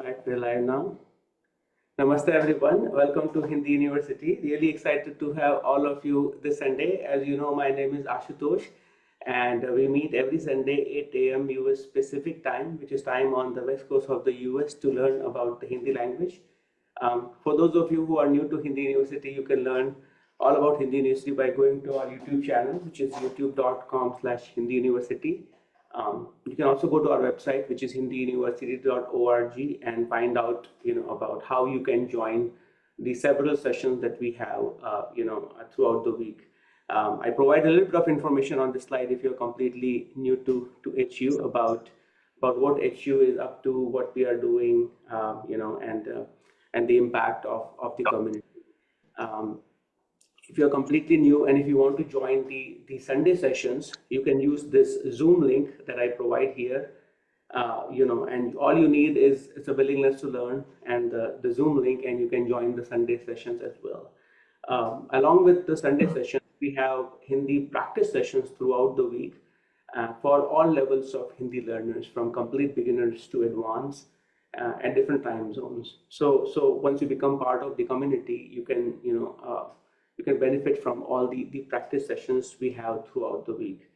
Alright, we're live now. Namaste everyone. Welcome to Hindi University. Really excited to have all of you this Sunday. As you know, my name is Ashutosh, and we meet every Sunday 8 a.m. US Pacific time, which is time on the west coast of the US, to learn about the Hindi language. For those of you who are new to Hindi University, you can learn all about Hindi University by going to our YouTube channel, which is youtube.com/Hindi University. You can also go to our website, which is hindiuniversity.org, and find out, about how you can join the several sessions that we have, throughout the week. I provide a little bit of information on this slide if you're completely new to HU about what HU is up to, what we are doing, and the impact of the community. If you're completely new and if you want to join the Sunday sessions, you can use this Zoom link that I provide here, and all you need is a willingness to learn and the Zoom link, and you can join the Sunday sessions as well. Along with the Sunday sessions, we have Hindi practice sessions throughout the week for all levels of Hindi learners, from complete beginners to advanced, at different time zones. So once you become part of the community, you can benefit from all the practice sessions we have throughout the week.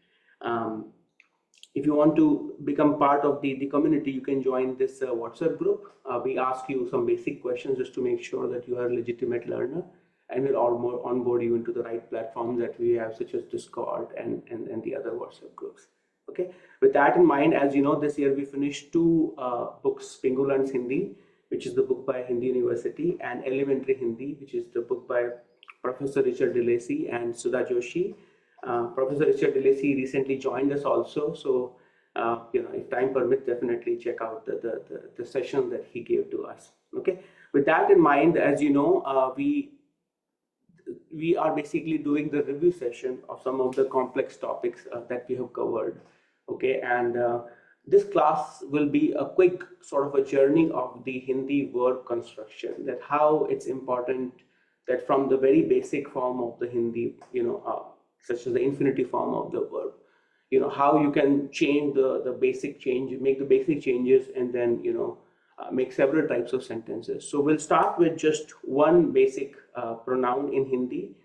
If you want to become part of the community, you can join this WhatsApp group. We ask you some basic questions just to make sure that you are a legitimate learner, and we'll onboard you into the right platforms that we have, such as Discord and the other WhatsApp groups. Okay. With that in mind, as you know, this year we finished two books: Pingu Learns Hindi, which is the book by Hindi University, and Elementary Hindi, which is the book by Professor Richard DeLacy and Sudha Joshi. Professor Richard DeLacy recently joined us also, so if time permits, definitely check out the session that he gave to us. Okay. With that in mind, as you know, we are basically doing the review session of some of the complex topics that we have covered. Okay, and this class will be a quick sort of a journey of the Hindi verb construction, that how it's important that from the very basic form of the Hindi, such as the infinitive form of the verb, how you can change the basic change, make the basic changes, and then, make several types of sentences. So we'll start with just one basic pronoun in Hindi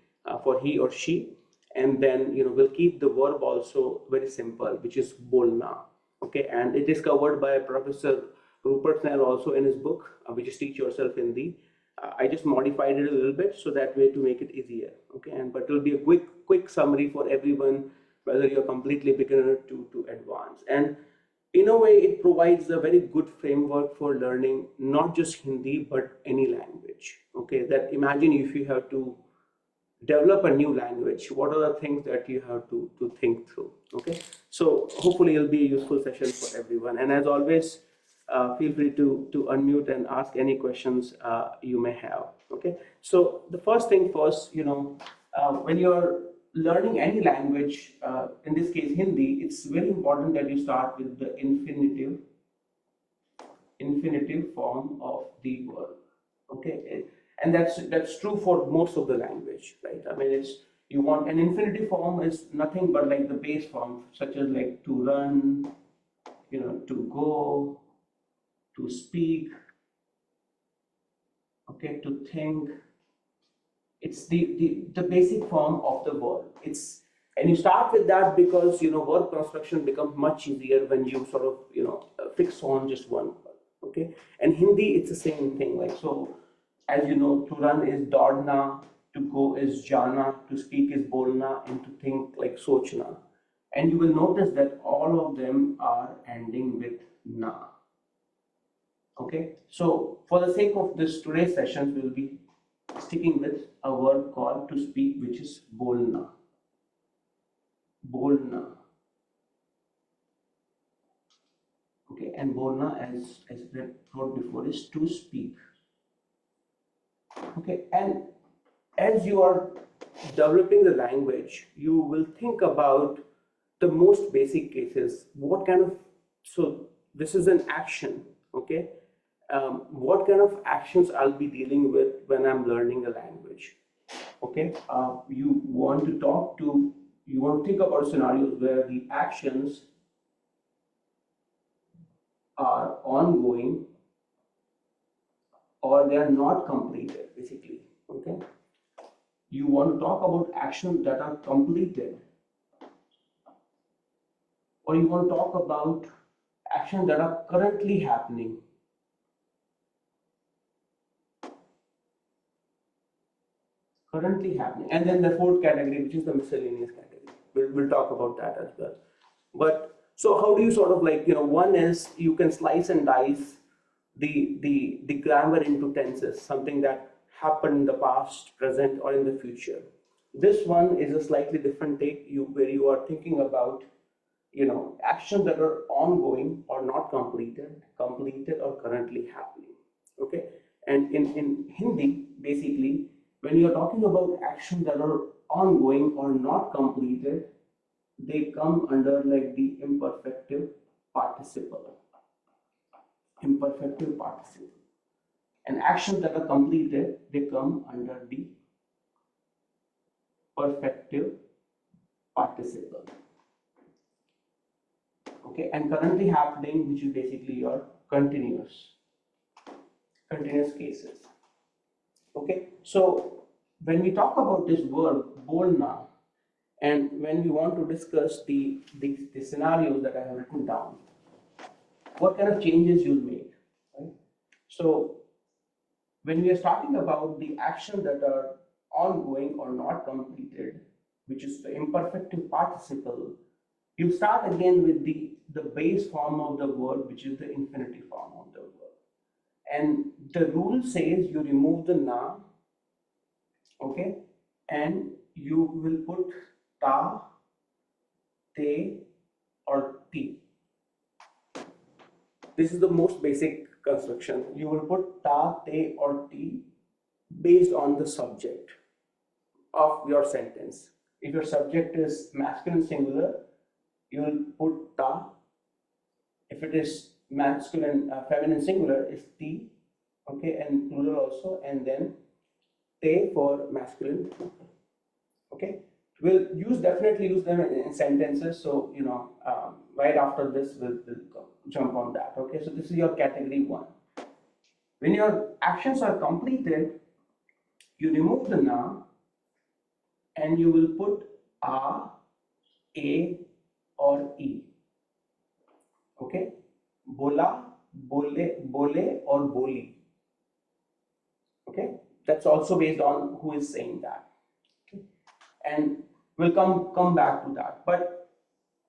for he or she, and then, we'll keep the verb also very simple, which is bolna. Okay, and it is covered by Professor Rupert Snell also in his book, which is Teach Yourself Hindi. I just modified it a little bit so that way to make it easier. Okay, but it will be a quick summary for everyone, whether you're completely beginner to advanced. And in a way, it provides a very good framework for learning not just Hindi but any language. Okay, that imagine if you have to develop a new language, what are the things that you have to think through. Okay, so hopefully it'll be a useful session for everyone. And as always, feel free to unmute and ask any questions you may have. Okay, so the first thing first, when you're learning any language, in this case Hindi, it's very important that you start with the infinitive form of the verb. Okay, and that's true for most of the language, right? I mean, you want an infinitive form is nothing but like the base form, such as like to run, to go, to speak, okay, to think. It's the basic form of the verb. And you start with that because verb construction becomes much easier when you sort of fix on just one word. Okay, and Hindi, it's the same thing. Like, so as you know, to run is dodna, to go is jana, to speak is bolna, and to think like sochna. And you will notice that all of them are ending with na. Okay, so for the sake of this today's session, we will be sticking with a word called to speak, which is bolna. Bolna. Okay, and bolna, as I wrote before, is to speak. Okay, and as you are developing the language, you will think about the most basic cases. So this is an action. Okay, what kind of actions I'll be dealing with when I'm learning a language. Okay, you want to think about scenarios where the actions are ongoing or they are not completed, basically. Okay, you want to talk about actions that are completed, or you want to talk about actions that are currently happening. Currently happening. And then the fourth category, which is the miscellaneous category. We'll talk about that as well. But so how do you sort of like, one is you can slice and dice the grammar into tenses, something that happened in the past, present, or in the future. This one is a slightly different take, where you are thinking about actions that are ongoing or not completed or currently happening. Okay, and in Hindi, basically, when you're talking about actions that are ongoing or not completed, they come under like the imperfective participle. Imperfective participle. And actions that are completed, they come under the perfective participle. Okay, and currently happening, which is basically your continuous cases. Okay, so when we talk about this verb bolna, and when we want to discuss the scenarios that I have written down, what kind of changes you'll make, right? So when we are talking about the actions that are ongoing or not completed, which is the imperfective participle, you start again with the base form of the verb, which is the infinitive form of the verb. And the rule says you remove the na, okay, and you will put ta, te, or ti. This is the most basic construction. You will put ta, te, or ti based on the subject of your sentence. If your subject is masculine singular, you will put ta. If it is feminine singular, it's ti, okay, and plural also, and then te for masculine. Okay, we'll definitely use them in sentences. So right after this, we'll jump on that. Okay, so this is your category 1. When your actions are completed, you remove the na, and you will put a, or e. Okay, bola, bole, or boli. Okay, that's also based on who is saying that. Okay, and we'll come back to that. But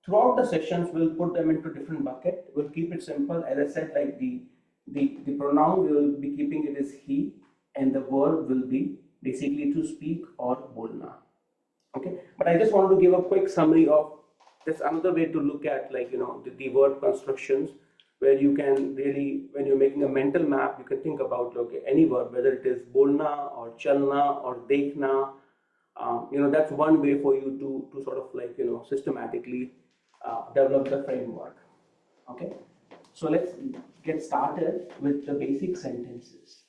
throughout the sessions, we'll put them into different bucket. We'll keep it simple. As I said, like the pronoun, we will be keeping it as he, and the verb will be basically to speak or bolna. Okay, but I just wanted to give a quick summary of this. Another way to look at the verb constructions, where you can really, when you're making a mental map, you can think about any verb, whether it is bolna or chalna or dekhna. That's one way for you to sort of systematically develop the framework. Okay, so let's get started with the basic sentences.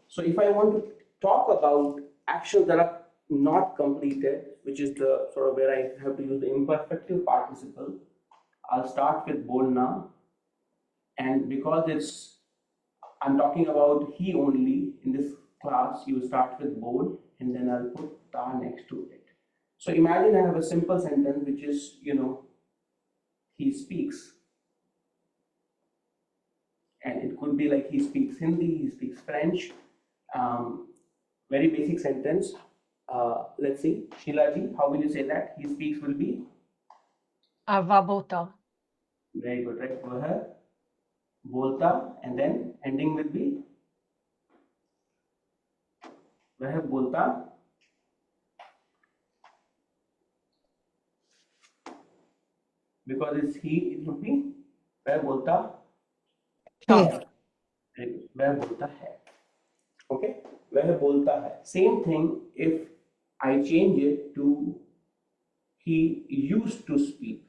So if I want to talk about actions that are not completed, which is the sort of where I have to use the imperfective participle, I'll start with bolna, and because I'm talking about he only in this class, you start with bol, and then I'll put ta next to it. So imagine I have a simple sentence which is he speaks, and it could be like he speaks Hindi, he speaks French. Very basic sentence. Let's see, Sheila ji, how will you say that? He speaks will be Avabota. very good, right? Go ahead. Bolta, and then ending will be वह bolta. Because it's he, it would be वह bolta है. वह बोलता है. Okay, वह बोलता है. Same thing if I change it to he used to speak.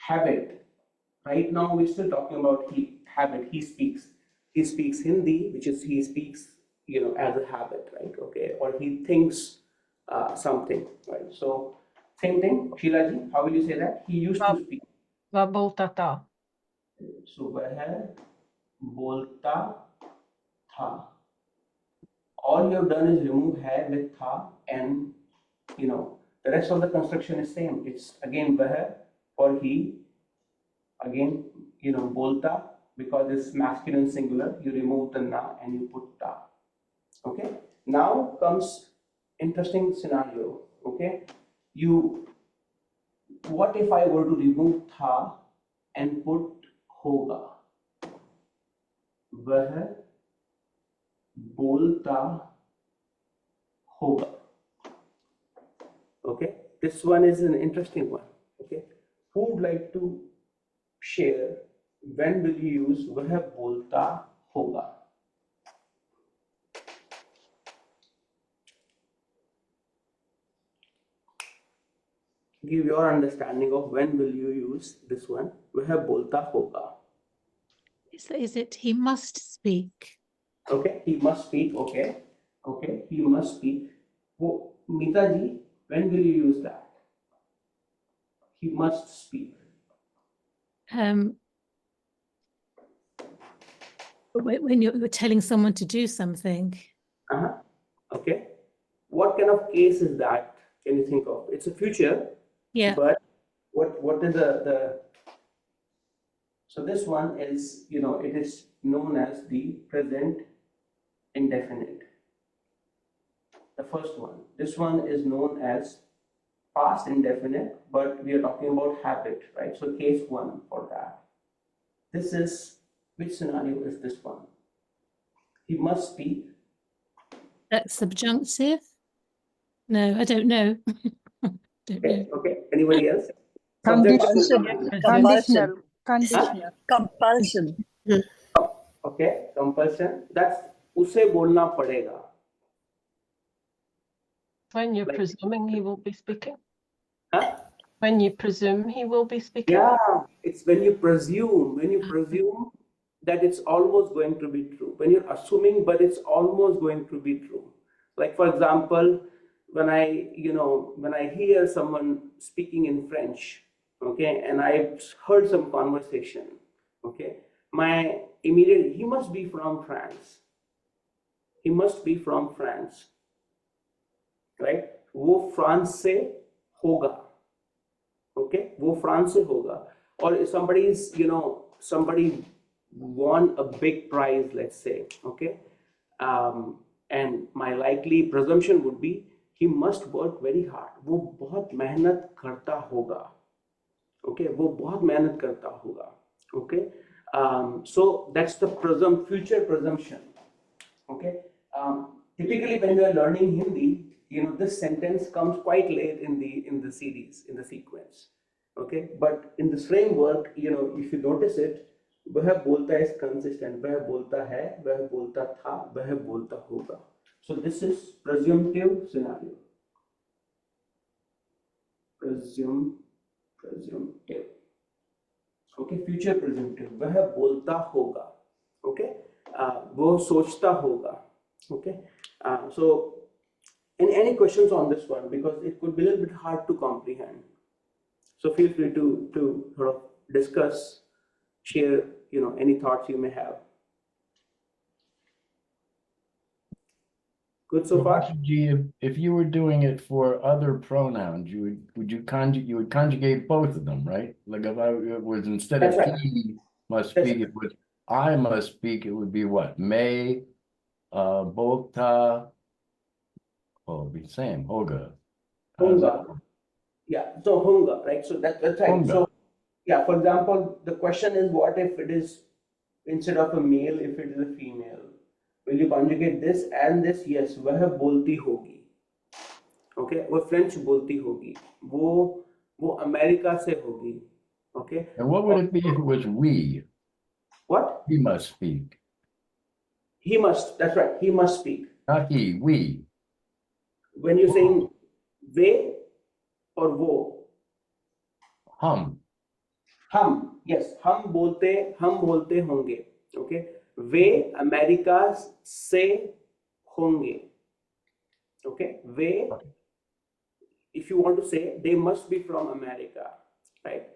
Habit. Right now we're still talking about habit. He speaks Hindi, which is he speaks as a habit, right? Okay, or he thinks something, right? So same thing, Sheila ji, how will you say that? He used to speak. Vabotata. So वह बोलता था. All you have done is remove hai with tha, and the rest of the construction is same. It's again vah or he. Again, bolta, because it's masculine singular, you remove the na and you put ta. Okay. Now comes interesting scenario. Okay. What if I were to remove tha and put hoga? वह बोलता होगा. Okay, this one is an interesting one. Okay, who would like to share when will you use वह बोलता होगा? Give your understanding of when will you use this one वह बोलता होगा. Is it he must speak? Okay, he must speak. Okay, he must speak. वो मीता जी, when will you use that? He must speak. When you're telling someone to do something. Okay. What kind of case is that? Can you think of? It's a future. Yeah. But what is the so this one is, it is known as the present indefinite. The first one. This one is known as past indefinite, but we are talking about habit, right? So case one for that. This is, which scenario is this one? He must speak. That's subjunctive? No, I don't know. Okay. Anybody else? Conditional. Compulsion. Compulsion. Okay, compulsion. That's उसे बोलना पड़ेगा. When you're presuming he will be speaking. Huh? When you presume he will be speaking. Yeah, it's when you presume that it's almost going to be true. When you're assuming, but it's almost going to be true. Like for example, when I hear someone speaking in French, okay, and I've heard some conversation, okay, my immediate, he must be from France. He must be from France, right? वो France से होगा. Okay, वो France से होगा. Or if somebody won a big prize, let's say, okay, and my likely presumption would be he must work very hard. वो बहुत मेहनत करता होगा. Okay, वो बहुत मेहनत करता होगा. Okay, so that's the future presumption. Okay, typically when you are learning Hindi, this sentence comes quite late in the series, in the sequence. Okay, but in this framework, if you notice it, वह बोलता is consistent. वह बोलता है, वह बोलता था, वह बोलता होगा. So this is presumptive scenario. Presumptive. Okay, future presumptive. वह बोलता होगा. Okay, वो सोचता होगा. Okay, so any questions on this one, because it could be a little bit hard to comprehend. So feel free to sort of discuss, share, any thoughts you may have. Good so far? If you were doing it for other pronouns, you would conjugate both of them, right? Like if it was instead of he must speak, it was I must speak, it would be what? May, Bogta, it'd be the same, Hoga. Hunga. Yeah, so hunga, right? So that's right. Hunga. So yeah, for example, the question is, what if it is instead of a male, if it is a female? Will you conjugate this and this? Yes, वह बोलती होगी. Okay, वो French बोलती होगी. वो America से होगी. Okay. And what would it be if it was we? What? He must speak. He must. That's right. He must speak. Not he, we. When you're saying way or वो? Hum. Yes, हम बोलते होंगे. Okay. वे America से होंगे. Okay, way, if you want to say, they must be from America, right?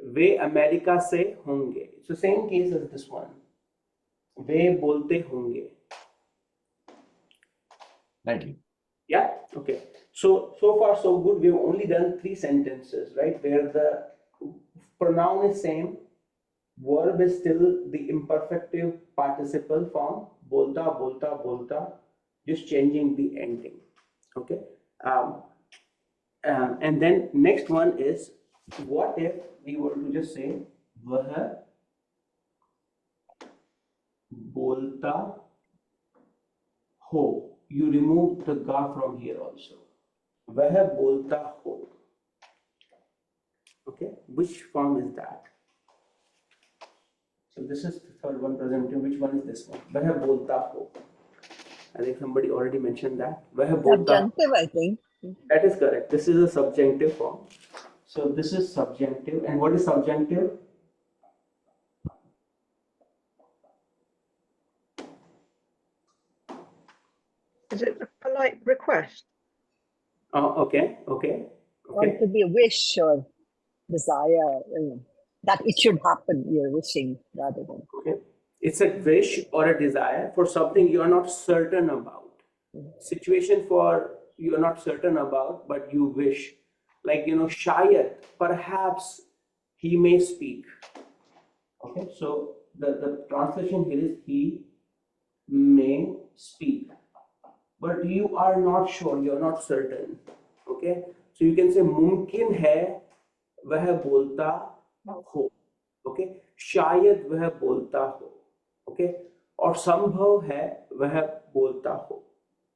Way America से होंगे. It's the same case as this one. वे बोलते होंगे. Thank you. Yeah, okay. So far so good. We've only done 3 sentences, right? Where the pronoun is same, verb is still the imperfective participle form, bolta, bolta, bolta, just changing the ending. Okay. And then next one is, what if we were to just say वह बोलता हो. You remove the ga from here also. वह बोलता हो. Okay, which form is that? So this is the third one, presenting. Which one is this one? वह बोलता हो. I think somebody already mentioned that. वह बोलता. Subjunctive, I think. That is correct. This is a subjunctive form. So this is subjunctive. And what is subjunctive? Is it a polite request? Okay, okay, Or it okay. could be a wish or desire, that it should happen, you're wishing rather than. Okay. It's a wish or a desire for something you are not certain about. Situation for you are not certain about, but you wish. Like, shayad, perhaps he may speak. Okay, so the translation here is he may speak. But you are not sure, you're not certain. Okay, so you can say मुमकिन है वह बोलता हो. Okay, शायद वह बोलता हो. Okay, और संभव है वह बोलता हो.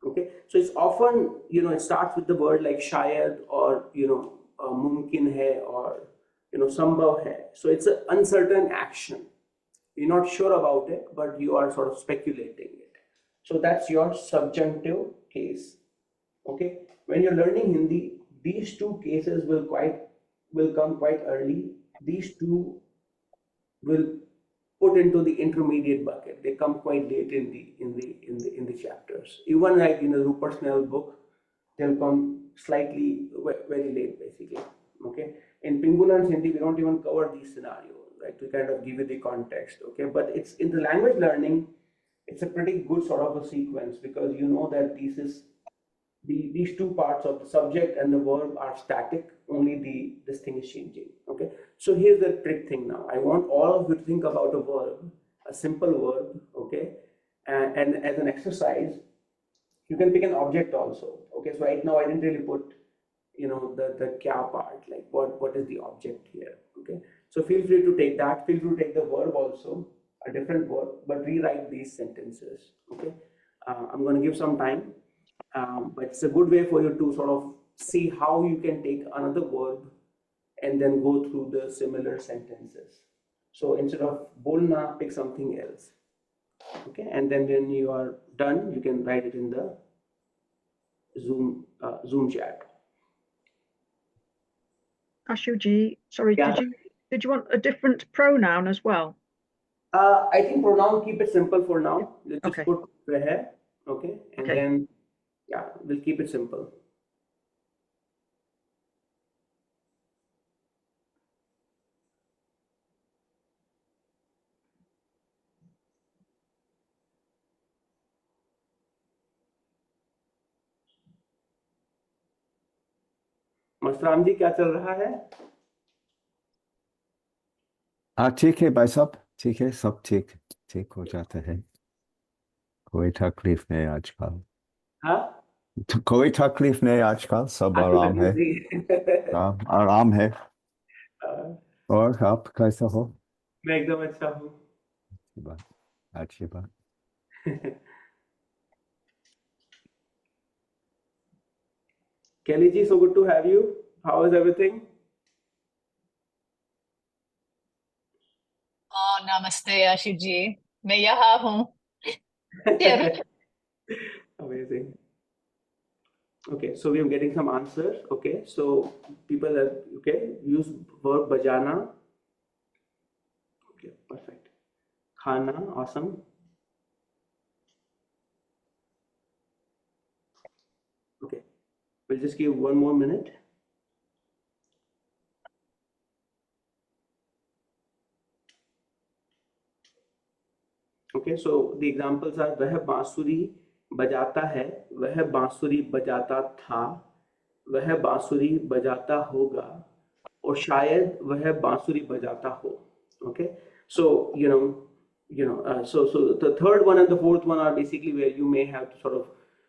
Okay, so it's often, it starts with the word like shayad or, mumkin hai or, sambhav hai. So it's an uncertain action. You're not sure about it, but you are sort of speculating it. So that's your subjunctive case. Okay, when you're learning Hindi, these two cases will come quite early. These two will put into the intermediate bucket. They come quite late in the chapters. Even like in the Rupert Snell book, they'll come slightly very late, basically. Okay. In Pingulan's Hindi, we don't even cover these scenarios, right? To kind of give you the context. Okay, but it's in the language learning, it's a pretty good sort of a sequence, because you know that these two parts of the subject and the verb are static, only this thing is changing. Okay, so here's the trick thing now. I want all of you to think about a verb, a simple verb. Okay, and as an exercise, you can pick an object also. Okay, so right now I didn't really put the kya part, like what is the object here. Okay, so feel free to take that. Feel free to take the verb also, a different verb, but rewrite these sentences. Okay, I'm going to give some time. But it's a good way for you to sort of see how you can take another verb and then go through the similar sentences. So instead of bolna, pick something else. Okay, and then when you are done, you can write it in the Zoom chat. Ashuji, sorry, Yeah. did you want a different pronoun as well? I think pronoun, keep it simple for now. Let's just Okay. put veh, okay, and Okay. then we'll keep it simple. Mastram जी, क्या चल रहा है? हाँ ठीक है भाई साहब, ठीक है, सब ठीक ठीक हो जाता है, कोई तकलीफ नहीं आजकल। हाँ, तो कोई तकलीफ नहीं आजकल, सब आराम है। जी। हाँ, आराम है। और आप कैसा हो? मैं एकदम अच्छा हूँ। अच्छी बात, अच्छी बात। Kelly ji, so good to have you. How is everything? Oh, namaste, Ashuji. मैं यहाँ हूँ। Dear. Amazing. Okay, so we are getting some answers. Okay, so people have, use verb bajana. Okay, perfect. Khana, awesome. Okay, we'll just give one more minute. Okay, so the examples are वह बांसुरी बजाता है, वह बांसुरी बजाता था, वह बांसुरी बजाता होगा, और शायद वह बांसुरी बजाता हो. Okay, so so the third one and the fourth one are basically where you may have to sort of,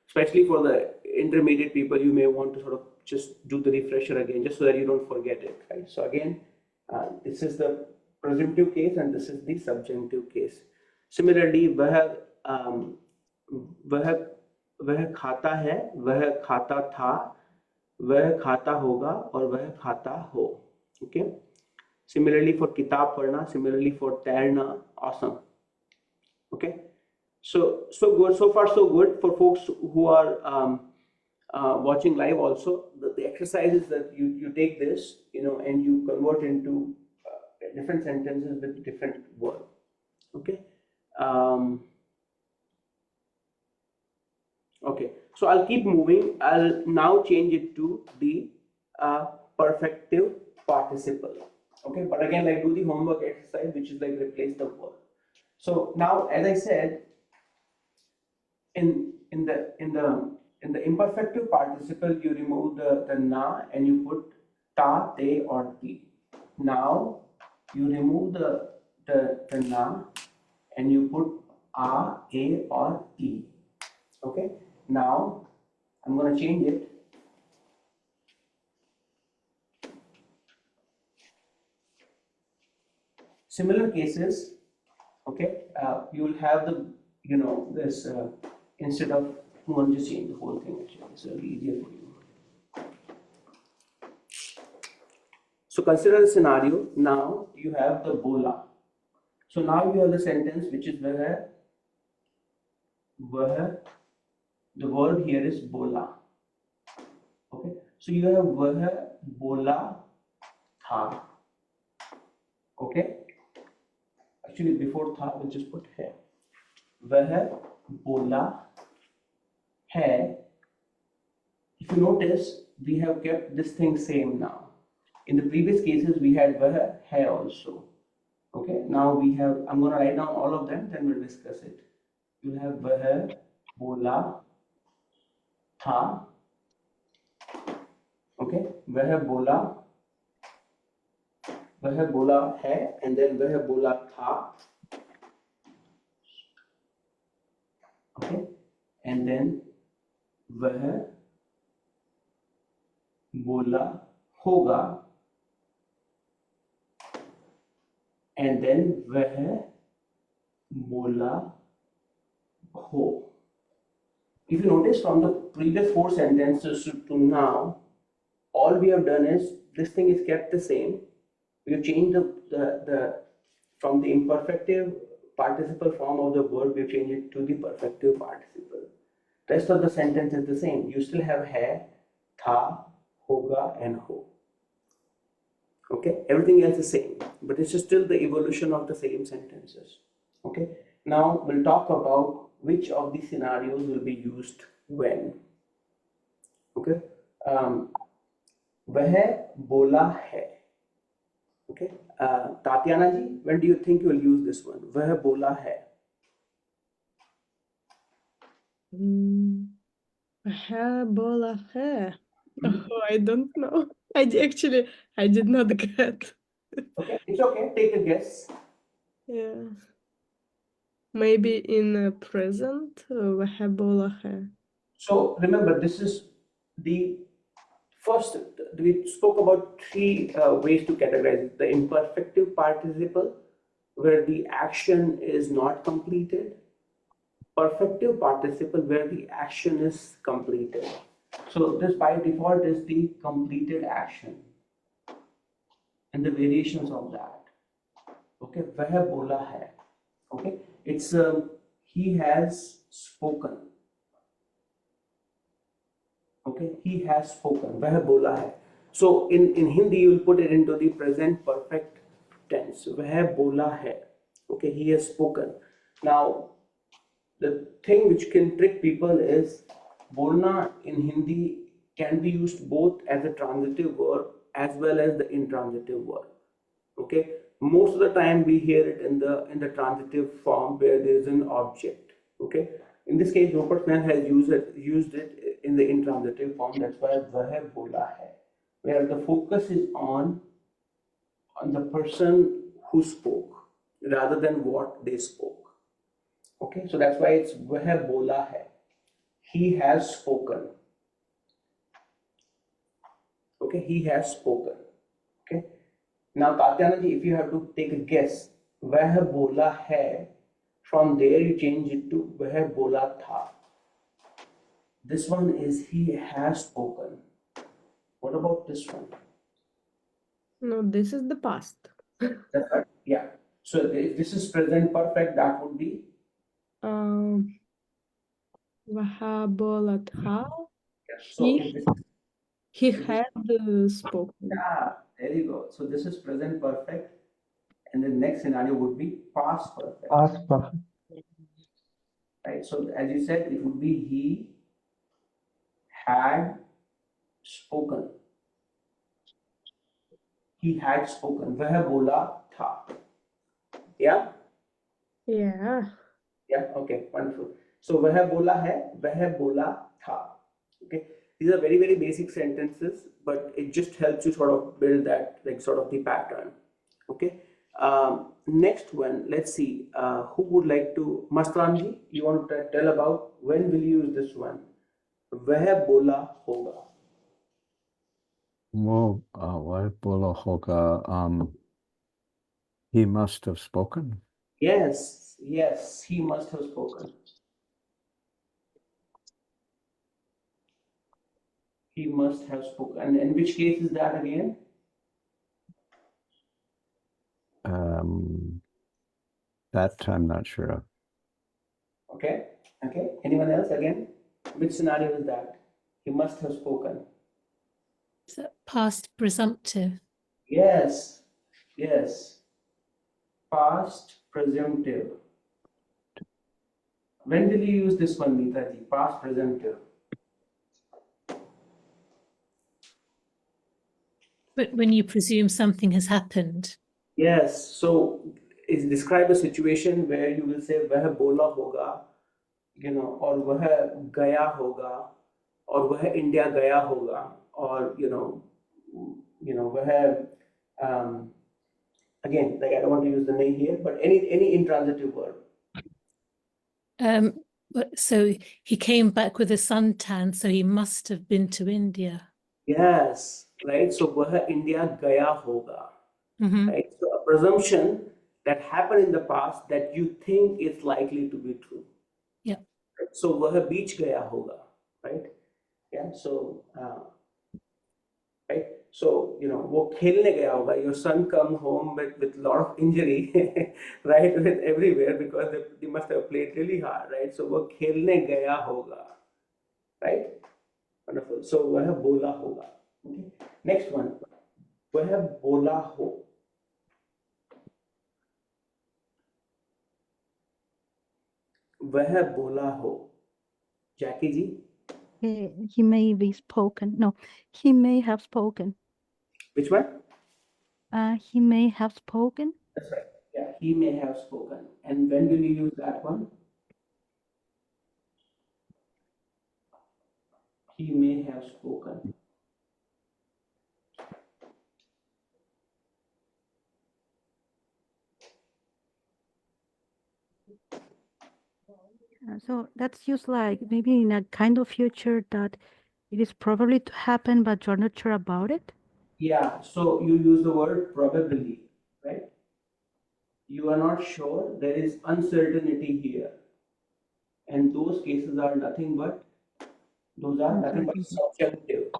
especially for the intermediate people, you may want to sort of just do the refresher again, just so that you don't forget it, right? So again, this is the presumptive case and this is the subjunctive case. Similarly, वह खाता है, वह खाता था, वह खाता होगा, और वह खाता हो. Okay. Similarly for किताब पढ़ना, similarly for तैरना. Awesome. Okay. So good. So far so good. For folks who are watching live also, the exercise is that you take this, and you convert into different sentences with different words. Okay. Okay, so I'll keep moving. I'll now change it to the perfective participle. Okay, but again, like do the homework exercise, which is like replace the verb. So now, as I said, in the imperfective participle, you remove the na and you put ta, te, or ti. Now you remove the na and you put a, or ti. Okay. Now I'm going to change it. Similar cases, okay, you will have this instead of, I'm going to just change the whole thing actually, it's a little easier for you. So consider the scenario. Now you have the bola. So now you have the sentence which is where the verb here is bola. Okay, so you have वह बोला था. Okay, actually before था we'll just put है. वह बोला है. If you notice, we have kept this thing same now. In the previous cases we had वह है also. Okay, now we have, I'm going to write down all of them, then we'll discuss it. You have वह बोला था. Okay, वह बोला है, and then वह बोला था. Okay, and then वह बोला होगा, and then वह बोला हो. If you notice from the previous four sentences to now, all we have done is this thing is kept the same. We have changed the from the imperfective participle form of the verb, we have changed it to the perfective participle. Rest of the sentence is the same. You still have है, था, होगा, and हो. Okay, everything else is same, but it's just still the evolution of the same sentences. Okay, now we'll talk about which of these scenarios will be used when. Okay, वह बोला है. Okay, Tatiana ji, when do you think you will use this one? वह बोला है. Bola hai. Oh, I don't know. I did not get. Okay, it's okay. Take a guess. Yeah. Maybe in the present. Bola hai. So remember, this is the first. We spoke about three ways to categorize it. The imperfective participle, where the action is not completed. Perfective participle, where the action is completed. So this by default is the completed action and the variations of that. Okay, वह बोला है. Okay, it's he has spoken. Okay, he has spoken. वह बोला है. So in Hindi you will put it into the present perfect tense. वह बोला है. Okay, he has spoken. Now the thing which can trick people is बोलना in Hindi can be used both as a transitive verb as well as the intransitive verb. Okay, Most of the time we hear it in the transitive form where there is an object. Okay. In this case, Rupert Smith has used it in the intransitive form. That's why वह बोला है, where the focus is on the person who spoke rather than what they spoke. Okay, so that's why it's वह बोला है. He has spoken. Okay, he has spoken. Okay. Now, Katyana ji, if you have to take a guess, वह बोला है, from there you change it to वह बोला था. This one is he has spoken. What about this one? No, this is the past. That's right. Yeah. So if this is present perfect, that would be वह बोला था. so. If this, He had spoken. yeah, there you go. So this is present perfect, and the next scenario would be past perfect. Past perfect. Right. So as you said, it would be he had spoken. He had spoken. वह बोला था. Yeah. Yeah. Yeah. Okay. Wonderful. So वह बोला है, वह बोला था. Okay. These are very, very basic sentences, but it just helps you sort of build that, like sort of the pattern. Okay. Next one, let's see. Who would like to? Mastranji, you want to tell about when will you use this one? वह बोला होगा. वो वह बोला होगा. He must have spoken. Yes, yes, he must have spoken. He must have spoken. And in which case is that again? That I'm not sure of. Okay, okay. Anyone else again? Which scenario is that? He must have spoken. So past presumptive. Yes, yes. Past presumptive. When will you use this one, Neeta ji? Past presumptive. But when you presume something has happened. Yes, so is describe a situation where you will say वह बोला होगा, you know, और वह गया होगा, और वह India गया होगा, or you know वह again, like I don't want to use the name here, but any intransitive verb. But so he came back with a suntan, so he must have been to India. Yes, right. So वह India गया होगा. Mhm. Right? So a presumption that happened in the past that you think is likely to be true. Yeah. So वह बीच गया होगा, right? Yeah. So right. So you know वो खेलने गया होगा. Your son come home with lot of injury, right? With everywhere because they must have played really hard, right? So वो खेलने गया होगा, right? Wonderful. So वह बोला होगा. Okay. Next one. वह बोला हो. वह बोला हो. Jackie ji, He may be spoken. No, he may have spoken. which one? He may have spoken. That's right. Yeah, he may have spoken. And when will you use that one? He may have spoken. So that's used like maybe in a kind of future that it is probably to happen, but you're not sure about it. Yeah, so you use the word probably, right? You are not sure. There is uncertainty here. And those cases are nothing but subjunctive.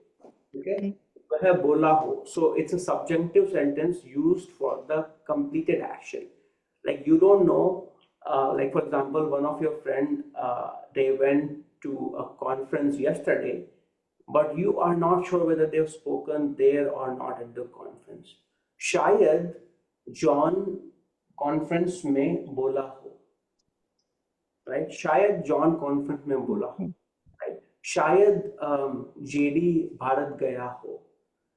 Okay? वह बोला हो. So it's a subjunctive sentence used for the completed action. Like you don't know, like for example, one of your friend, they went to a conference yesterday, but you are not sure whether they've spoken there or not at the conference. शायद John conference में बोला हो, right? शायद John conference में बोला हो, right? शायद JD Bharat गया हो.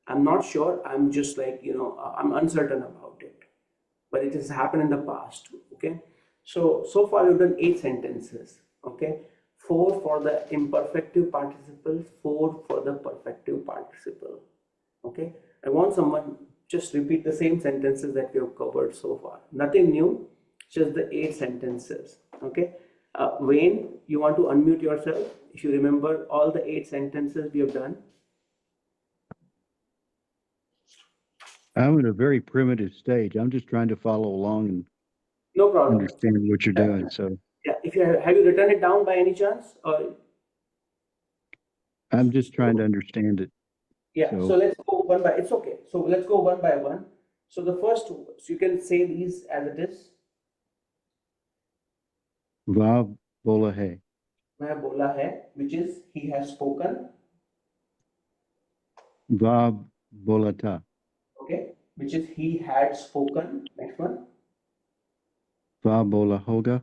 I'm not sure. I'm just like, I'm uncertain about it. but it has happened in the past too. Okay, so far we've done 8 sentences. Okay, 4 for the imperfective participle, 4 for the perfective participle. Okay, I want someone just repeat the same sentences that we have covered so far. Nothing new, just the 8 sentences. Okay, Wayne, you want to unmute yourself if you remember all the 8 sentences we have done. I'm in a very primitive stage. I'm just trying to follow along and No problem. understand what you're doing. So Yeah, if you have you written it down by any chance? Or I'm just trying to understand it. yeah, so So let's go one by. It's okay. So let's go one by one. So the first, so you can say these as it is. va bola hai. वह बोला है, which is he has spoken. Va bola ta. Okay, which is he had spoken. Next one. Va bola hoga.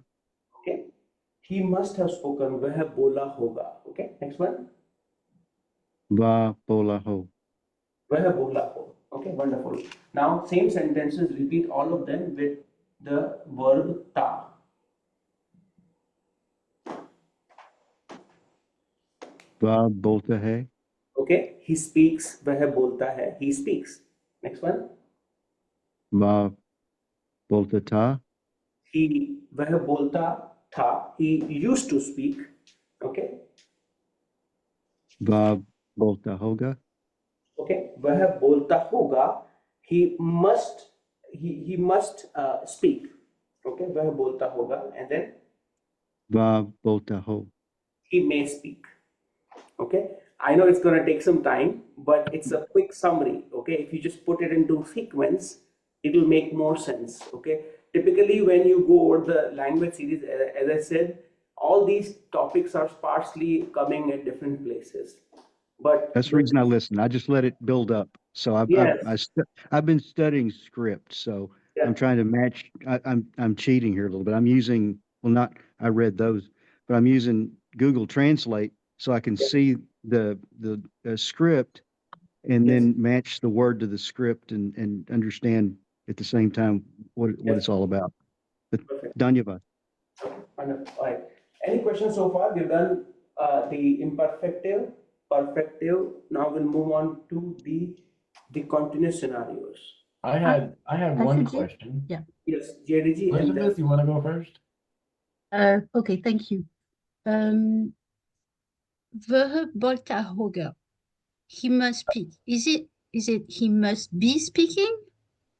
Okay, he must have spoken. वह बोला होगा. Okay, next one. Va bola ho. वह बोला हो. Okay, wonderful. Now same sentences, repeat all of them with the verb ta. Va bolta hai. Okay, he speaks. वह बोलता है. He speaks. Next one. Va bolta ta. वह बोलता था. He used to speak. Okay. Va bolta hoga. Okay. वह बोलता होगा. He must speak. Okay. वह बोलता होगा, and then Va bolta ho. he may speak. Okay. I know it's going to take some time, but it's a quick summary. Okay. If you just put it into sequence, it will make more sense. Okay. Typically, when you go over the language series, as I said, all these topics are sparsely coming at different places. But That's the reason I listen. I just let it build up. So yes, I've been studying script. So yeah, I'm trying to match. I'm cheating here a little bit. I'm using, well, not, I read those, but I'm using Google Translate so I can yeah, see the script and yes, then match the word to the script and understand at the same time what yes, it's all about. But perfect. Dhanyavad. Wonderful. All right. Any questions so far? We've done the imperfective, perfective. Now we'll move on to the continuous scenarios. I had one Ashuji? question. Yeah. Yes, JDG, and then Elizabeth, you want to go first? Okay, thank you. Vă bolta hoga. He must speak. Is it he must be speaking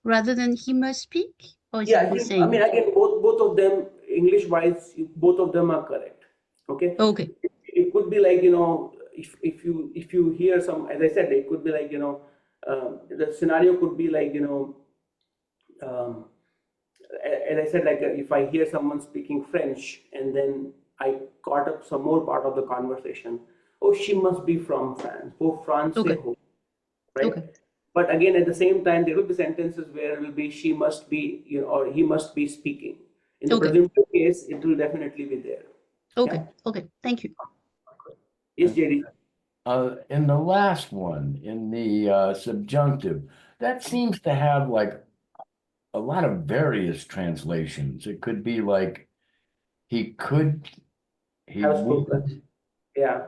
rather than he must speak? Or is yeah, it the I same? mean, again, both of them, English wise, both of them are correct. Okay. Okay. It could be like, if you hear some, as I said, it could be like, the scenario could be like, as I said, like if I hear someone speaking French and then I caught up some more part of the conversation. Oh, she must be from France. Oh, France se Okay. ho, right? Okay. But again, at the same time, there will be sentences where it will be she must be, or he must be speaking. In the Okay. presumptive case, it will definitely be there. Okay. Yeah. Okay. Thank you. Yes, JD. In the last one, in the subjunctive, that seems to have like a lot of various translations. It could be like he could, he Have would, spoken. Yeah.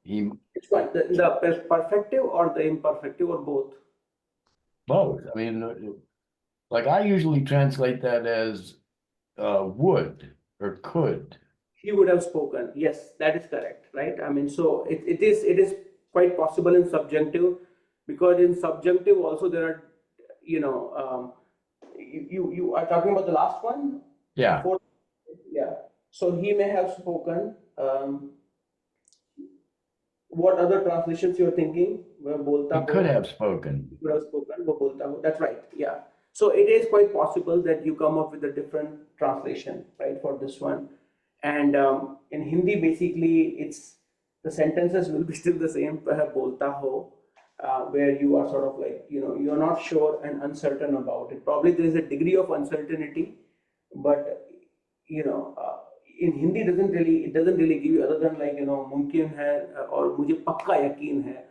he Which one? The perfective or the imperfective or both? both. I mean, like I usually translate that as would or could. He would have spoken. Yes, that is correct, right? I mean, so it is quite possible in subjunctive, because in subjunctive also there are, you are talking about the last one? Yeah. Yeah. So he may have spoken. What other translations you are thinking? Where bolta He ho, could have spoken. he could have spoken. Wo bolta ho. That's right. Yeah. So it is quite possible that you come up with a different translation, right, for this one. And in Hindi, basically, it's the sentences will be still the same. Bolta ho, where you are sort of like, you're not sure and uncertain about it. Probably there is a degree of uncertainty, but in Hindi it doesn't really give you other than like mumkin hai or mujhe pakka yakin hai.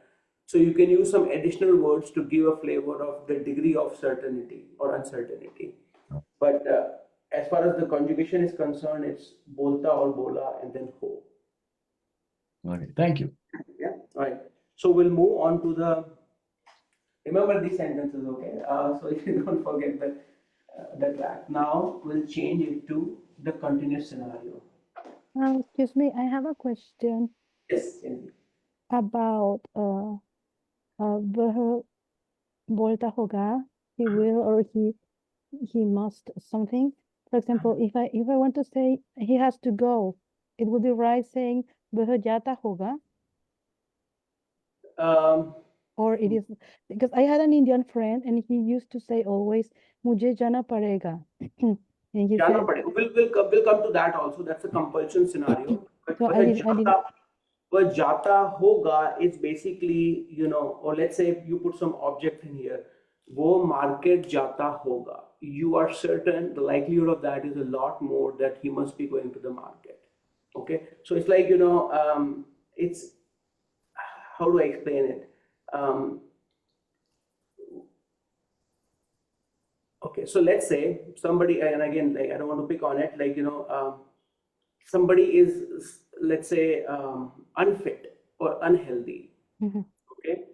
So you can use some additional words to give a flavor of the degree of certainty or uncertainty. But as far as the conjugation is concerned, it's bolta or bola and then ho. Okay, thank you. Yeah, all right. So we'll move on to the, remember these sentences, okay? So if you don't forget the track. Now we'll change it to the continuous scenario. Excuse me, I have a question Yes, indeed. about वह बोलता होगा, he will or he must something. For example, if I want to say he has to go, it would be right saying वह जाता होगा, or it is because I had an Indian friend and he used to say always मुझे जाना पड़ेगा. And he जाना said, पड़ेगा. We'll come to that also. That's a compulsion scenario. But so I didn't. वह जाता होगा is basically, you know, or let's say if you put some object in here, वो market जाता होगा. You are certain the likelihood of that is a lot more that he must be going to the market. Okay, so it's like, you know, it's, how do I explain it? Okay, so let's say somebody, and again, like I don't want to pick on it, like, you know, somebody is, let's say, unfit or unhealthy. Okay,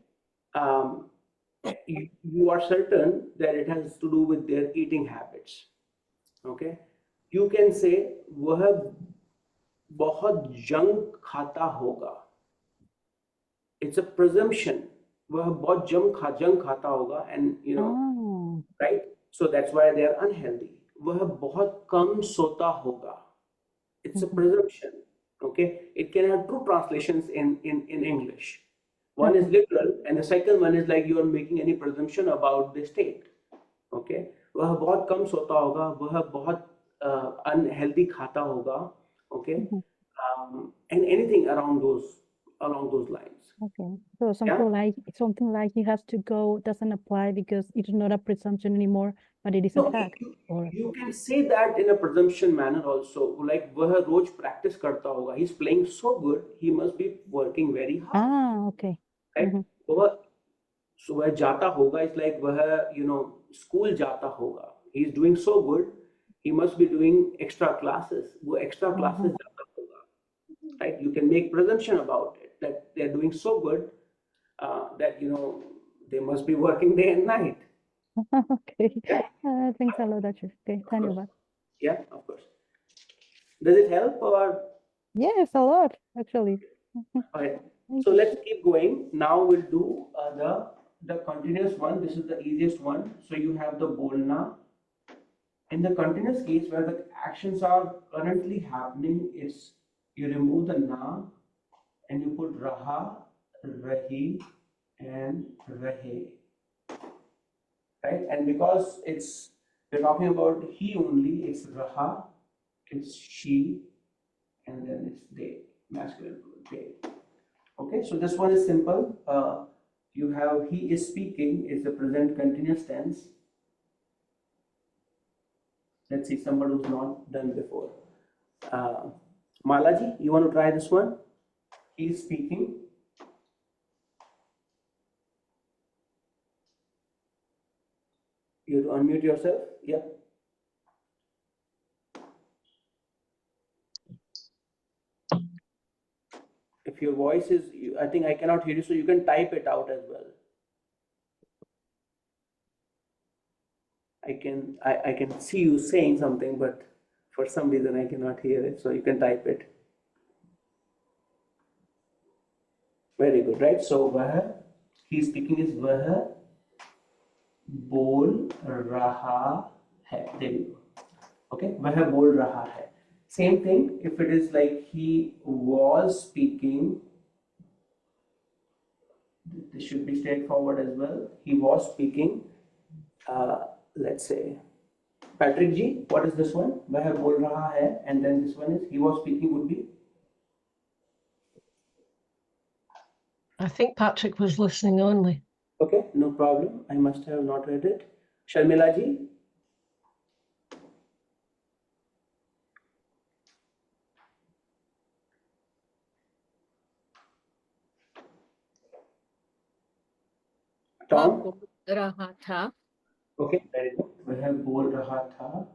you are certain that it has to do with their eating habits. Okay, you can say वह बहुत junk खाता होगा. It's a presumption. वह बहुत junk खाता होगा, and you know, right? So that's why they are unhealthy. वह बहुत कम सोता होगा. It's a presumption. Okay, it can have two translations in English. One is literal, and the second one is like you are making any presumption about the state. Okay, वह बहुत कम सोता होगा, वह बहुत unhealthy खाता होगा. Okay, and anything along those lines. Okay, so something like he has to go doesn't apply because it is not a presumption anymore, but it is a No, fact. Or you can say that in a presumption manner also. Like वह रोज practice करता होगा. He's playing so good. He must be working very hard. okay. Right? वह सुबह जाता होगा. It's like वह, you know, school जाता होगा. He's doing so good. He must be doing extra classes. वो extra classes जाता होगा. Right? You can make presumption about it that they're doing so good that, you know, they must be working day and night. Okay. Thanks a lot, Ashu. Okay, धन्यवाद. Yeah, of course. Does it help or? Yes, a lot actually. Okay. So let's keep going. Now we'll do the continuous one. This is the easiest one. So you have the bolna. In the continuous case where the actions are currently happening, it's you remove the na and you put raha, rahi, and rahe. Right? And because we're talking about he only, it's raha, it's she, and then it's they, masculine they. Okay, so this one is simple. You have he is speaking is the present continuous tense. Let's see somebody who's not done before. Malaji, you want to try this one? He is speaking. You have to unmute yourself. Yeah. If your voice is, I think I cannot hear you, so you can type it out as well. I can see you saying something, but for some reason I cannot hear it, so you can type it. Very good, right? So वह, he speaking is वह बोल रहा है. There you go. Okay, वह बोल रहा है. Same thing if it is like he was speaking. This should be straightforward as well. He was speaking. Let's say, Patrick G, what is this one? वह बोल रहा है, and then this one is he was speaking would be. I think Patrick was listening only. Okay, no problem. I must have not read it. Sharmila Ji. वह Tom. बोल रहा था Okay, very good. वह बोल रहा था,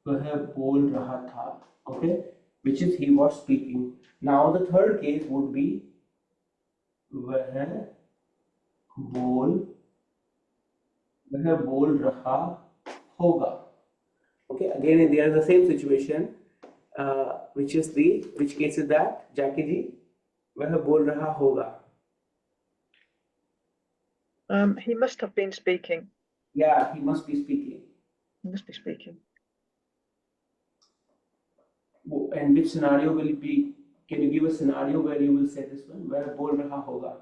वह बोल रहा था. Okay, which is he was speaking. Now the third case would be वह बोल रहा होगा. Okay, again they are the same situation. Which case is that, Jackie ji? वह बोल रहा होगा. He must have been speaking. Yeah, he must be speaking. He must be speaking. And which scenario will it be? Can you give a scenario where you will say this one? वह बोल रहा होगा.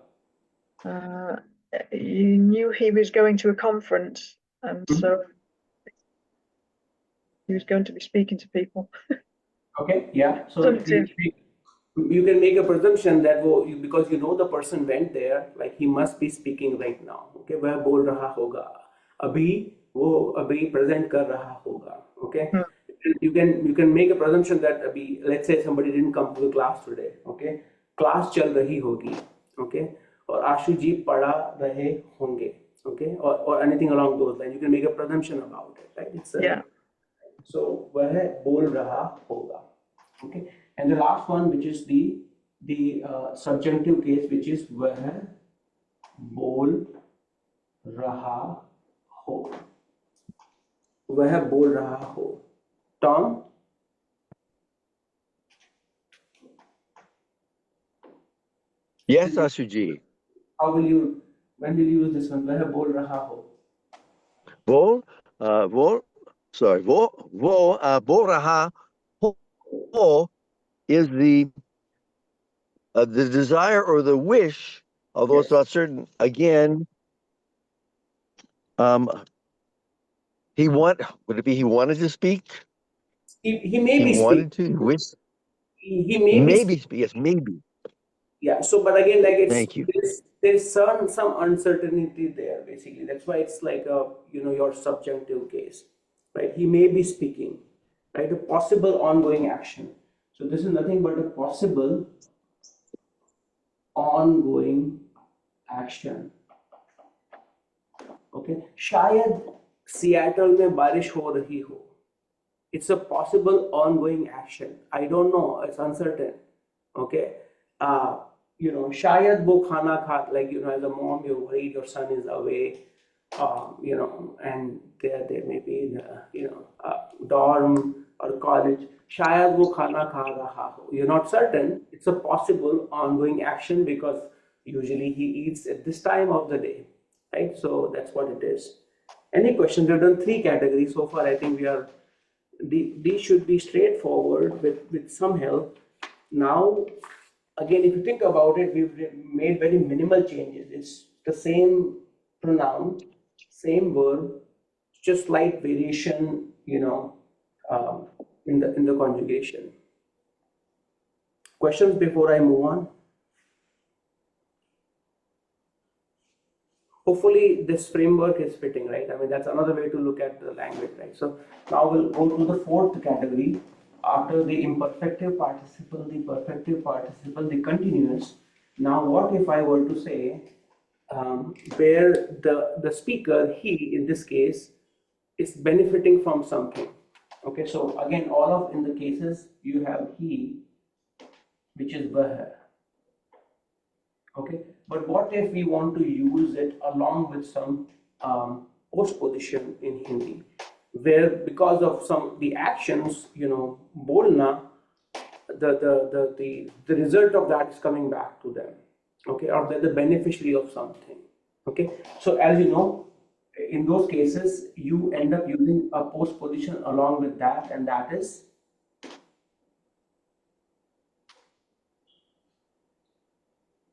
You knew he was going to a conference, and so he was going to be speaking to people. Okay, yeah. So Subjunctive. you can make a presumption that because you know the person went there, like he must be speaking right now. Okay, वह बोल रहा होगा. अभी present कर रहा होगा. Okay. You can make a presumption that let's say somebody didn't come to the class today. Okay, class चल रही होगी. Okay, और आशु जी पढ़ा रहे होंगे. Okay, or anything along those lines. You can make a presumption about it, right? Yeah. So वह बोल रहा होगा. Okay, and the last one, which is the subjunctive case, which is वह बोल रहा हो. वह बोल रहा हो. Tom? Yes, Ashuji. When will you use this one? वह बोल रहा हो. Bo raha ho is the desire or the wish, although it's not certain. Again, would it be he wanted to speak? He may He be wanted speaking. to. He wished. He may Maybe be speak. Yes, maybe. Yeah. So, but again, like Thank you. there's some uncertainty there. Basically, that's why it's like your subjunctive case, right? He may be speaking, right? A possible ongoing action. So this is nothing but a possible ongoing action. Okay. शायद Seattle में बारिश हो रही हो. It's a possible ongoing action. I don't know. It's uncertain. Okay. शायद वो खाना खा, like, as a mom, you're worried your son is away, and they may be in dorm or college. शायद वो खाना खा रहा हो. You're not certain. It's a possible ongoing action because usually he eats at this time of the day, right? So that's what it is. Any questions? We've done 3 categories so far. I think these should be straightforward with some help. Now, again, if you think about it, we've made very minimal changes. It's the same pronoun, same verb, just slight variation, in the conjugation. Questions before I move on? Hopefully this framework is fitting, right? I mean, that's another way to look at the language, right? So now we'll go to the 4th category. After the imperfective participle, the perfective participle, the continuous. Now, what if I were to say where the speaker, he in this case, is benefiting from something? Okay, so again, all of in the cases you have he, which is vah. Okay, but what if we want to use it along with some postposition in Hindi, where because of the actions, bolna, the result of that is coming back to them, okay, or they're the beneficiary of something. Okay, so as you know, in those cases you end up using a postposition along with that, and that is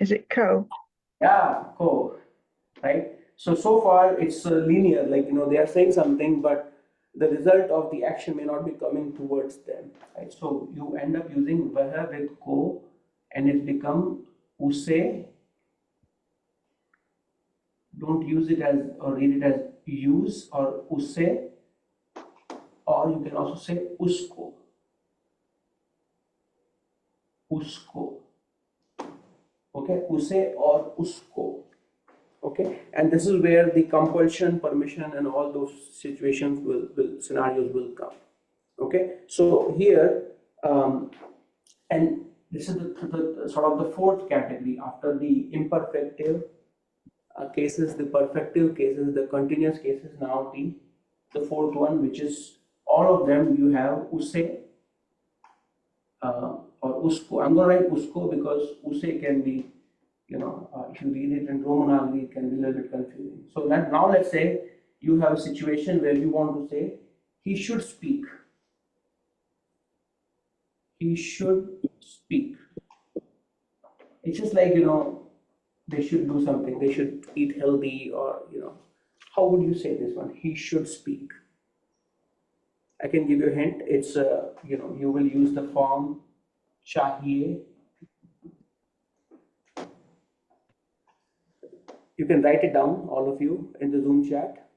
it co? Yeah, co, right? So far it's linear, like, they are saying something, but the result of the action may not be coming towards them, right? So you end up using vah with ko, and it become use. Don't use it as, or read it as use or use, or you can also say usko. Usko. Okay, use or usko. Okay, and this is where the compulsion, permission, and all those situations scenarios will come. Okay, so here, and this is the sort of the fourth category after the imperfective cases, the perfective cases, the continuous cases. Now the fourth one, which is all of them, you have use or usko. I'm going to write usko because use can be, if you read it in Romanography, it can be a little bit confusing. So now let's say you have a situation where you want to say he should speak. He should speak. It's just like, they should do something. They should eat healthy, or, how would you say this one? He should speak. I can give you a hint. It's, you will use the form chahiye. You can write it down, all of you, in the Zoom chat.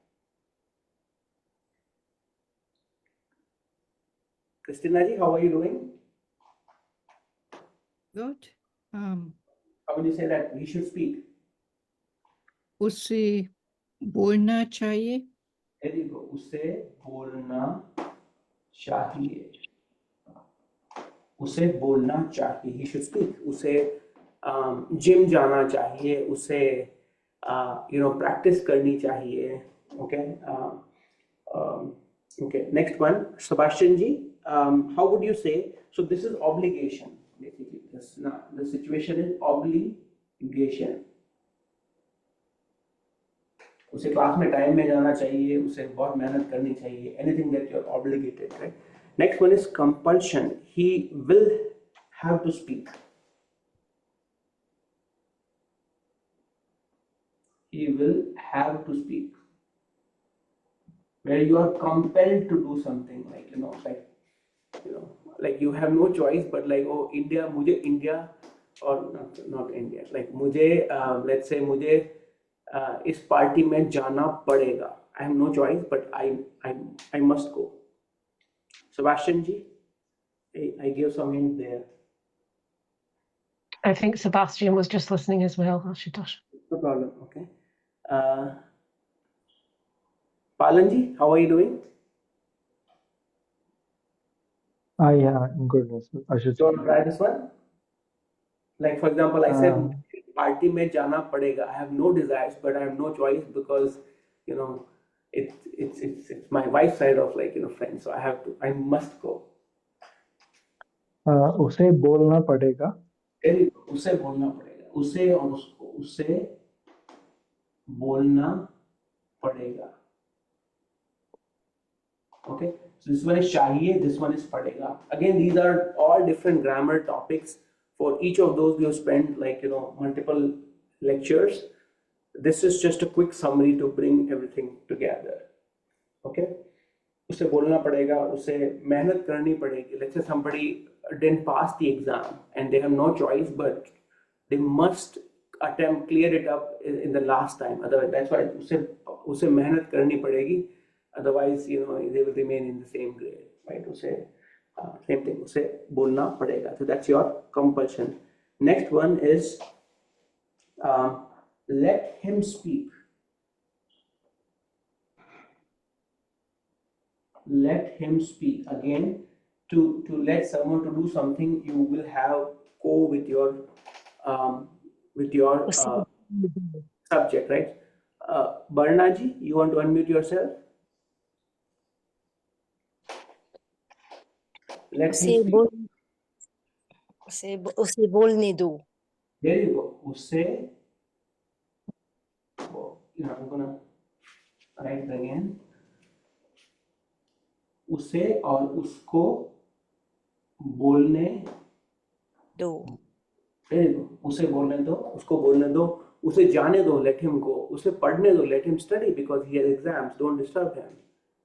Christina ji, how are you doing? Good. How would you say that he should speak? उसे बोलना चाहिए. There you go. उसे बोलना चाहिए. उसे बोलना चाहिए. He should speak. उसे जिम जाना चाहिए. उसे practice करनी चाहिए. Okay. Okay. Next one, Sebastian ji. How would you say? So this is obligation. Basically, the situation is obligation. उसे क्लास में टाइम में जाना चाहिए, उसे बहुत मेहनत करनी चाहिए. Anything that you're obligated, right? Next one is compulsion. He will have to speak. He will have to speak. Where you are compelled to do something, like you have no choice, but like, oh, India, मुझे India, or not India, like मुझे, let's say मुझे इस party में जाना पड़ेगा. I have no choice, but I must go. Sebastian ji, I give some hint there. I think Sebastian was just listening as well, Ashutosh. No problem. Okay. Palan ji, how are you doing? Yeah, I'm good. I should. Do you want to try this one? Like, for example, I said, party mein jana padega. I have no desires, but I have no choice because, it's my wife's side of friends. So I must go. उसे बोलना पड़ेगा. उसे बोलना पड़ेगा. उसे और उसको. उसे बोलना पड़ेगा. Okay. So this one is chahiye, this one is padega. Again, these are all different grammar topics. For each of those, we have spent multiple lectures. This is just a quick summary to bring everything together. Okay. उसे बोलना पड़ेगा, उसे मेहनत करनी पड़ेगी. Let's say somebody didn't pass the exam and they have no choice, but they must clear it up in the last time. Otherwise, that's why उसे मेहनत करनी पड़ेगी. Otherwise, they will remain in the same grade, right? Same thing. उसे बोलना पड़ेगा. So that's your compulsion. Next one is let him speak. Let him speak. Again, to let someone to do something, you will have go with your subject, right? Barna ji, you want to unmute yourself? Let him speak. उसे बोलने दो. There you go. उसे, I'm gonna write it again. उसे और उसको बोलने दो. There you go. उसे बोलने दो, उसको बोलने दो, उसे जाने दो, let him go. उसे पढ़ने दो, let him study because he has exams, don't disturb him,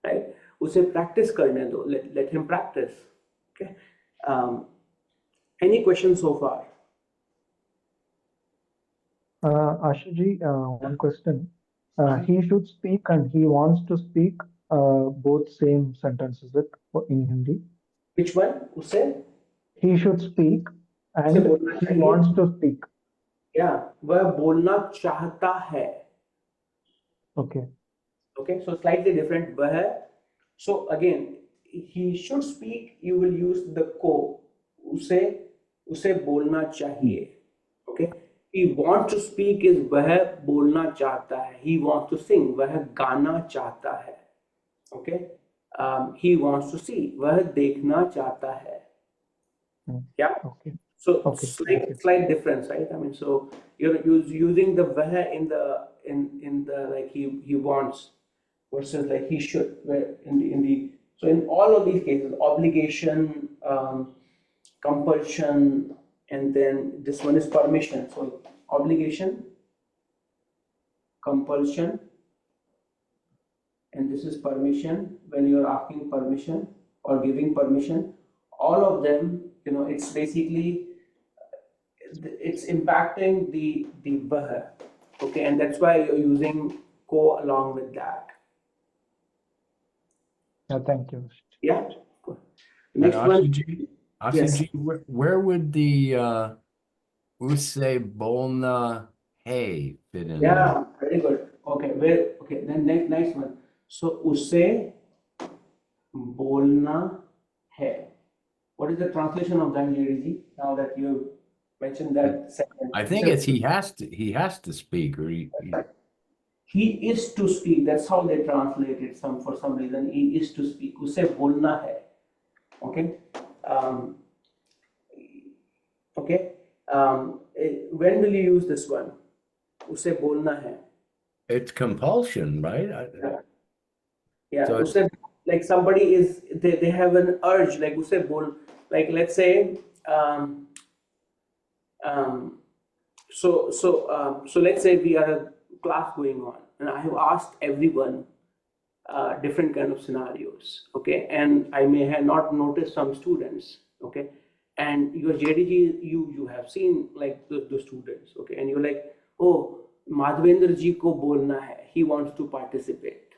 right? उसे practice करने दो, let him practice. Okay. Any questions so far? Ashuji, one question. He should speak and he wants to speak. Both same sentences in Hindi. Which one? उसे? He should speak and he wants to speak. Yeah, वह बोलना चाहता है. Okay. Okay, so slightly different. वह, so again, he should speak, you will use the को. उसे बोलना चाहिए. Okay, he wants to speak is वह बोलना चाहता है. He wants to sing, वह गाना चाहता है. Okay, he wants to see, वह देखना चाहता है. Yeah. Okay. So Okay. slight difference, right? I mean, so you're using the वह in the like he wants versus like he should. Where in the so in all of these cases, obligation, compulsion, and then this one is permission. So obligation, compulsion, and this is permission. When you're asking permission or giving permission, all of them, it's basically it's impacting the vah. Okay, and that's why you're using ko along with that. Thank you. Yeah. And Next one. Ashiji, Yes. where would the use bolna hey fit in there? Yeah, very good. Okay, then next one. So usse bolna hai. What is the translation of that, Lady? Now that you mentioned that sentence. I think it's he has to speak, or he is to speak. That's how they translate it. For some reason, he is to speak. Usse bolna hai. Okay. Okay. When will you use this one? Usse bolna hai. it's compulsion, right? Yeah. So Usse, like somebody is they have an urge, like usse bol, like let's say so let's say we are a class going on, and I have asked everyone different kind of scenarios, okay, and I may have not noticed some students, okay, and your JDG, you have seen like the students, okay, and you're like, oh, Madhvendra ji ko bolna hai, he wants to participate,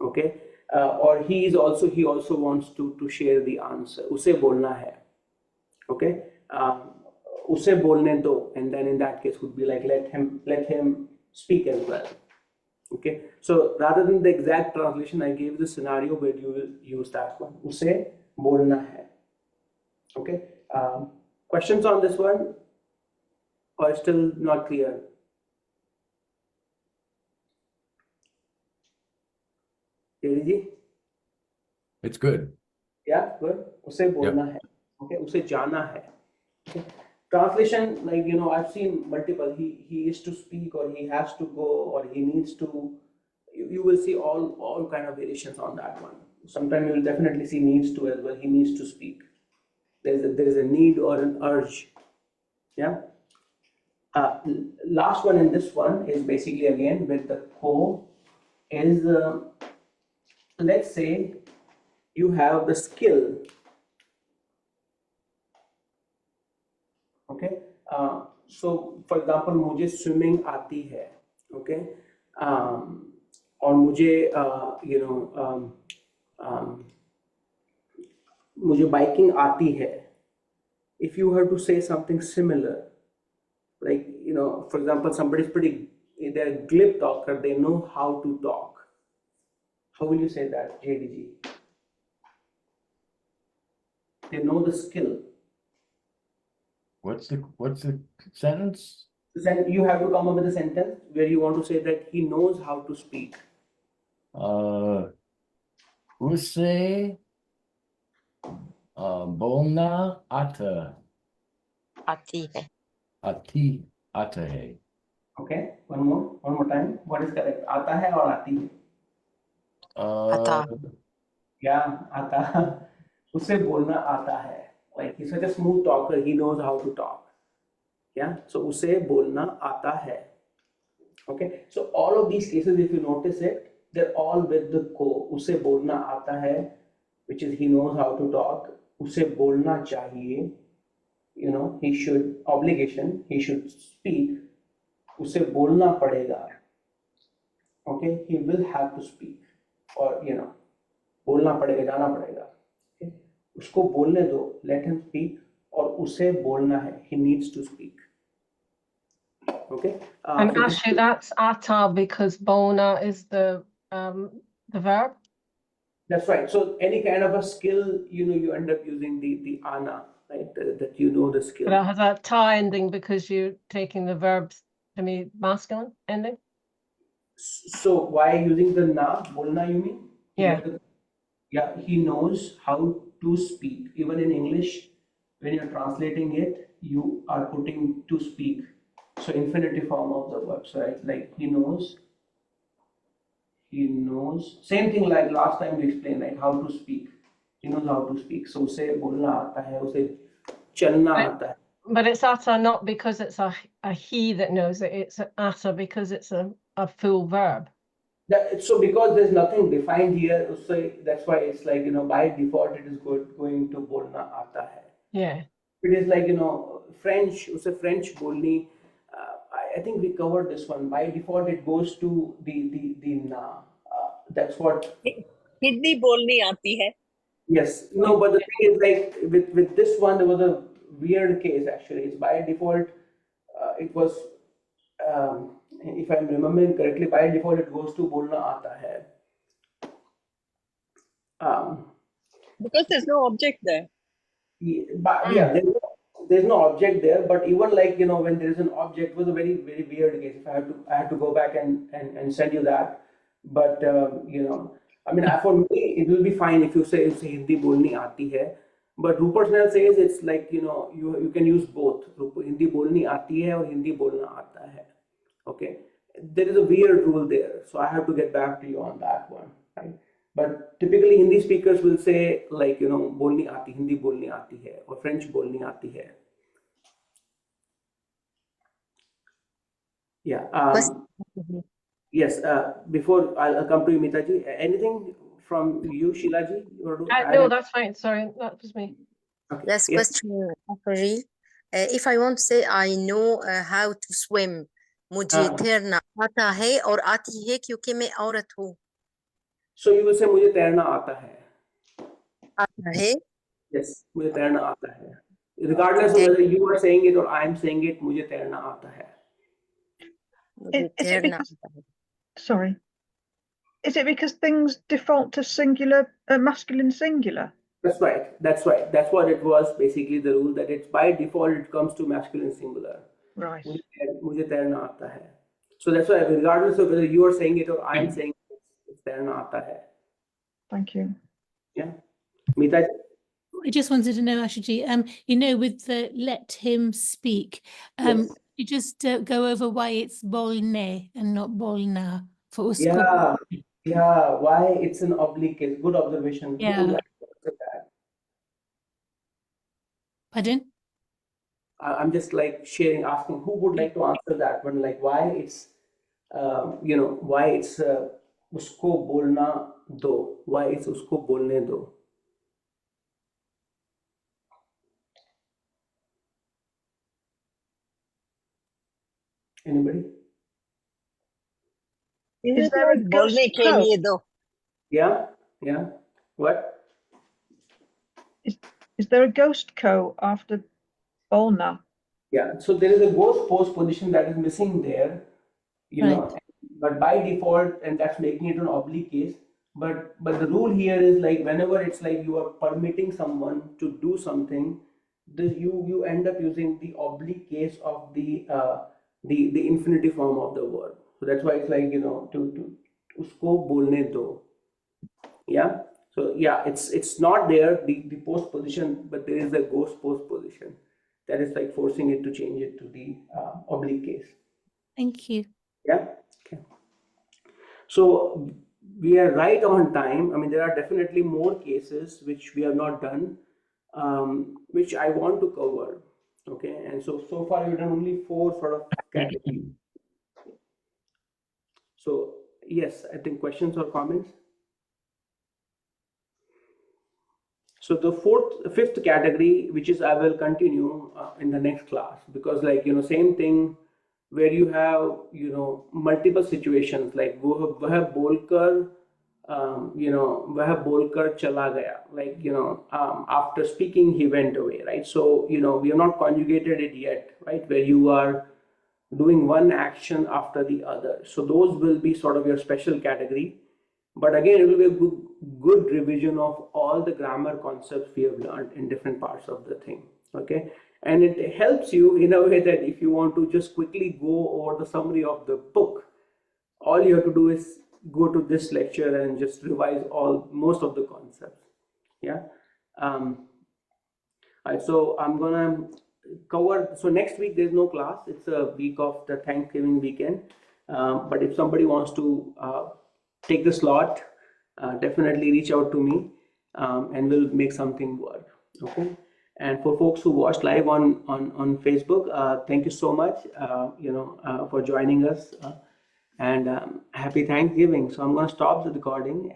okay, or he also wants to share the answer, usse bolna hai, okay, usse bolne do, and then in that case would be like let him speak as well. Okay, so rather than the exact translation, I gave the scenario where you will use that one. Usse bolna hai. Okay. Questions on this one, or still not clear? Ji? it's good. Yeah, good. Usse bolna hai. Okay, usse jana hai. Okay. Translation, like I've seen multiple. He is to speak, or he has to go, or he needs to. You will see all kind of variations on that one. Sometimes you will definitely see needs to as well. He needs to speak. There is a need or an urge. Yeah. Last one in this one is basically again with the ko is let's say you have the skill. Okay. So for example, मुझे swimming आती है. Okay. और मुझे मुझे biking आती है. If you have to say something similar, like for example, somebody's they're a glib talker, they know how to talk. How will you say that, JDG? They know the skill. What's the sentence? Then you have to come up with a sentence where you want to say that he knows how to speak. Use bolna ata आती है. ata hai. Okay, one more time. What is correct? आता है or आती है? आता. Yeah, आता. उसे बोलना आता है. Like he's such a smooth talker, he knows how to talk. Yeah, so उसे बोलना आता है. Okay, so all of these cases, if you notice it, they're all with the को. उसे बोलना आता है, which is he knows how to talk. उसे बोलना चाहिए. He should, obligation, he should speak. उसे बोलना पड़ेगा. Okay, he will have to speak, or बोलना पड़ेगा, जाना पड़ेगा. Okay, उसको बोलने दो, let him speak, और उसे बोलना है, he needs to speak. Okay. And So this, actually, that's ata because bona is the verb. that's right. So any kind of a skill, you end up using the ana, right? That you know the skill. But it has a ta ending because you're taking the verbs to be masculine ending. So why using the na, bolna, you mean? Is Yeah. that the- yeah, he knows how to speak. Even in English, when you're translating it, you are putting to speak. So infinitive form of the verbs, right? Like he knows. Same thing like last time we explained, like how to speak. He knows how to speak. So उसे बोलना आता है, उसे चलना आता है. But it's ata not because it's a he that knows it. It's ata because it's a full verb. So because there's nothing defined here, that's why it's like, by default it is going to बोलना आता है. Yeah. It is like, French, उसे French बोलनी. I think we covered this one. By default, it goes to the na. That's what. Hindi बोलनी आती है. Yes. No, but the thing is, like with this one, there was a weird case actually. It's by default, it was, if I'm remembering correctly, by default it goes to बोलना आता है. Because there's no object there. But yeah, there's no object there. But even like when there is an object, it was a very very weird case. If I had to go back and send you that. But I mean, for me, it will be fine if you say Hindi bolni aati hai. But Rupert Snell says it's like you can use both. Hindi bolni aati hai or Hindi bolna aata hai. Okay, there is a weird rule there, so I have to get back to you on that one, right? But typically Hindi speakers will say like bolni aati, Hindi bolni aati hai, or French bolni aati hai. Yeah. Yes. Before I'll come to you, Mitaji. Anything from you, Sheilaji? No, that's fine. Sorry, that was me. Okay. Last Yes. question, Afari. If I want to say I know how to swim, मुझे तैरना आता है और आती है क्योंकि मैं औरत हूँ. So you will say मुझे तैरना आता है. आता है. Yes, मुझे तैरना आता है. Regardless of whether you are saying it or I am saying it, मुझे तैरना आता है. मुझे तैरना आता है. Sorry. Is it because things default to singular, masculine singular? That's right. That's right. That's what it was basically the rule that it's by default it comes to masculine singular. Right. मुझे तैरना आता है. So that's why regardless of whether you are saying it or I am saying it, it's तैरना आता है. Thank you. Yeah. Mita. I just wanted to know, Ashuji, with the let him speak, Yes. you just go over why it's bolne and not bolna for usko. Yeah. Why it's an oblique case. Good observation. Yeah. Who would like to answer that? Pardon? I'm just like asking who would like to answer that one, like why it's why it's usko bolna do, why it's usko bolne do. Anybody? Is there a ghost बोलने के co? लिए दो. Yeah. What? Is there a ghost co after bolna? Yeah. So there is a ghost post position that is missing there, Right. but by default, and that's making it an oblique case. But the rule here is like whenever it's like you are permitting someone to do something, you end up using the oblique case of the infinitive form of the word. So that's why it's like to usko bolne do. Yeah. So yeah, it's not there the post position, but there is a ghost post position that is like forcing it to change it to the oblique case. Thank you. Yeah. Okay. So we are right on time. I mean, there are definitely more cases which we have not done, which I want to cover. Okay. And so far we've done only 4 sort of categories. So yes, I think questions or comments. So the 5th category, which is I will continue in the next class, because like same thing where you have multiple situations like वह बोलकर वह बोलकर चला गया, like after speaking he went away, right? So we have not conjugated it yet, right? Where you are doing one action after the other. So those will be sort of your special category. But again, it will be a good revision of all the grammar concepts we have learned in different parts of the thing. Okay, and it helps you in a way that if you want to just quickly go over the summary of the book, all you have to do is go to this lecture and just revise most of the concepts. Yeah. All right, so I'm gonna cover. So next week there's no class. It's a week of the Thanksgiving weekend. But if somebody wants to take the slot, definitely reach out to me, and we'll make something work. Okay. And for folks who watched live on Facebook, thank you so much. For joining us, and happy Thanksgiving. So I'm going to stop the recording.